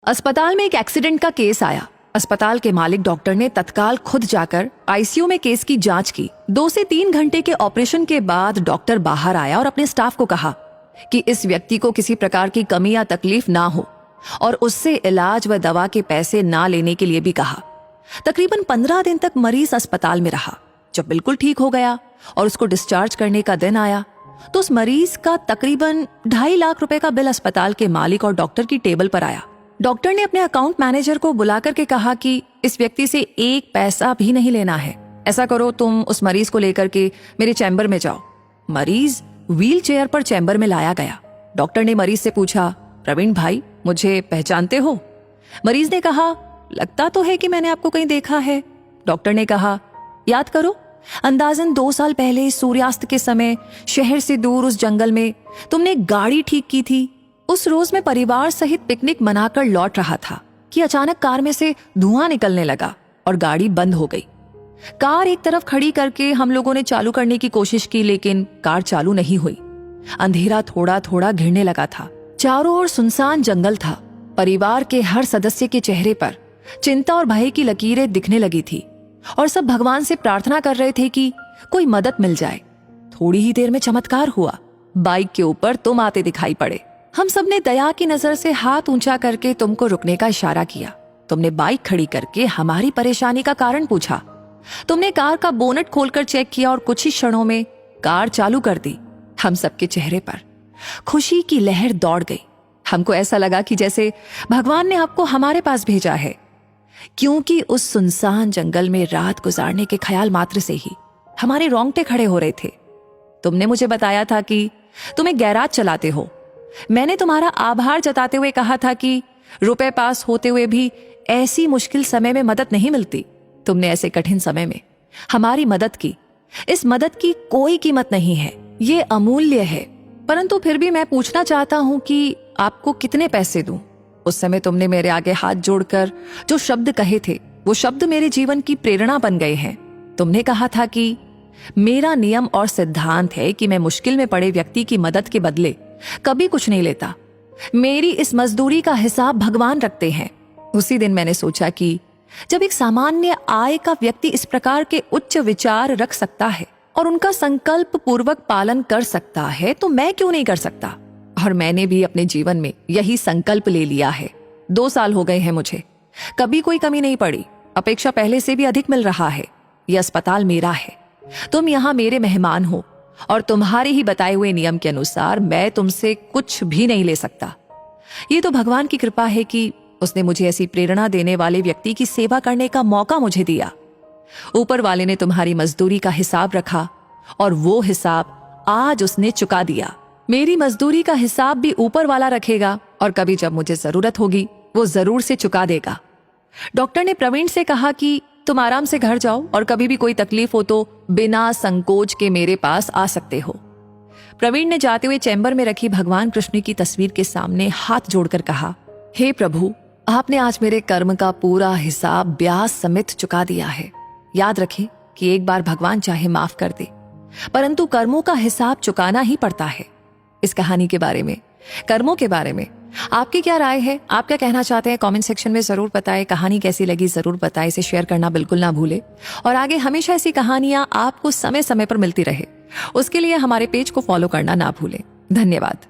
अस्पताल में एक एक्सीडेंट का केस आया। अस्पताल के मालिक डॉक्टर ने तत्काल खुद जाकर आईसीयू में केस की जांच की। 2 से 3 घंटे के ऑपरेशन के बाद डॉक्टर बाहर आया और अपने स्टाफ को कहा कि इस व्यक्ति को किसी प्रकार की कमी या तकलीफ ना हो और उससे इलाज व दवा के पैसे ना लेने के लिए भी कहा। तकरीबन 15 दिन तक मरीज अस्पताल में रहा। जब बिल्कुल ठीक हो गया और उसको डिस्चार्ज करने का दिन आया तो उस मरीज का तकरीबन 2.5 लाख रुपए का बिल अस्पताल के मालिक और डॉक्टर की टेबल पर आया। डॉक्टर ने अपने अकाउंट मैनेजर को बुलाकर के कहा कि इस व्यक्ति से 1 पैसा भी नहीं लेना है। ऐसा करो, तुम उस मरीज को लेकर के मेरे चैम्बर में जाओ। मरीज व्हील चेयर पर चैम्बर में लाया गया। डॉक्टर ने मरीज से पूछा, प्रवीण भाई, मुझे पहचानते हो? मरीज ने कहा, लगता तो है कि मैंने आपको कहीं देखा है। डॉक्टर ने कहा, याद करो, अंदाजन 2 साल पहले सूर्यास्त के समय शहर से दूर उस जंगल में तुमने गाड़ी ठीक की थी। उस रोज मैं परिवार सहित पिकनिक मनाकर लौट रहा था कि अचानक कार में से धुआं निकलने लगा और गाड़ी बंद हो गई। कार एक तरफ खड़ी करके हम लोगों ने चालू करने की कोशिश की, लेकिन कार चालू नहीं हुई। अंधेरा थोड़ा थोड़ा घिरने लगा था। चारों ओर सुनसान जंगल था। परिवार के हर सदस्य के चेहरे पर चिंता और भय की लकीरें दिखने लगी थी और सब भगवान से प्रार्थना कर रहे थे कि कोई मदद मिल जाए। थोड़ी ही देर में चमत्कार हुआ। बाइक के ऊपर तुम आते दिखाई पड़े। हम सबने दया की नजर से हाथ ऊंचा करके तुमको रुकने का इशारा किया। तुमने बाइक खड़ी करके हमारी परेशानी का कारण पूछा। तुमने कार का बोनट खोलकर चेक किया और कुछ ही क्षणों में कार चालू कर दी। हम सबके चेहरे पर खुशी की लहर दौड़ गई। हमको ऐसा लगा कि जैसे भगवान ने आपको हमारे पास भेजा है, क्योंकि उस सुनसान जंगल में रात गुजारने के ख्याल मात्र से ही हमारे रोंगटे खड़े हो रहे थे। तुमने मुझे बताया था कि तुम एक गैराज चलाते हो। मैंने तुम्हारा आभार जताते हुए कहा था कि रुपए पास होते हुए भी ऐसी मुश्किल समय में मदद नहीं मिलती। तुमने ऐसे कठिन समय में हमारी मदद की। इस मदद की कोई कीमत नहीं है, ये अमूल्य है। परंतु फिर भी मैं पूछना चाहता हूं कि आपको कितने पैसे दूं? उस समय तुमने मेरे आगे हाथ जोड़कर जो शब्द कहे थे, वो शब्द मेरे जीवन की प्रेरणा बन गए हैं। तुमने कहा था कि मेरा नियम और सिद्धांत है कि मैं मुश्किल में पड़े व्यक्ति की मदद के बदले कभी कुछ नहीं लेता। मेरी इस मजदूरी का हिसाब भगवान रखते हैं। उसी दिन मैंने सोचा कि जब एक सामान्य आय का व्यक्ति इस प्रकार के उच्च विचार रख सकता है और उनका संकल्प पूर्वक पालन कर सकता है, तो मैं क्यों नहीं कर सकता? और मैंने भी अपने जीवन में यही संकल्प ले लिया है। 2 साल हो गए हैं मुझे, कभी कोई कमी नहीं पड़ी। अपेक्षा पहले से भी अधिक मिल रहा है। यह अस्पताल मेरा है, तुम यहाँ मेरे मेहमान हो और तुम्हारे ही बताए हुए नियम के अनुसार मैं तुमसे कुछ भी नहीं ले सकता। ये तो भगवान की कृपा है कि उसने मुझे ऐसी प्रेरणा देने वाले व्यक्ति की सेवा करने का मौका मुझे दिया। ऊपर वाले ने तुम्हारी मजदूरी का हिसाब रखा और वो हिसाब आज उसने चुका दिया। मेरी मजदूरी का हिसाब भी ऊपर वाला रखेगा और कभी जब मुझे जरूरत होगी वो जरूर से चुका देगा। डॉक्टर ने प्रवीण से कहा कि तुम आराम से घर जाओ और कभी भी कोई तकलीफ हो तो बिना संकोच के मेरे पास आ सकते हो। प्रवीण ने जाते हुए चैम्बर में रखी भगवान कृष्ण की तस्वीर के सामने हाथ जोड़कर कहा, हे प्रभु, आपने आज मेरे कर्म का पूरा हिसाब ब्याज समेत चुका दिया है। याद रखें कि एक बार भगवान चाहे माफ कर दे, परंतु कर्मों का हिसाब चुकाना ही पड़ता है। इस कहानी के बारे में, कर्मों के बारे में आपकी क्या राय है? आप क्या कहना चाहते हैं? कमेंट सेक्शन में जरूर बताएं। कहानी कैसी लगी जरूर बताएं। इसे शेयर करना बिल्कुल ना भूलें और आगे हमेशा ऐसी कहानियां आपको समय समय पर मिलती रहे, उसके लिए हमारे पेज को फॉलो करना ना भूलें। धन्यवाद।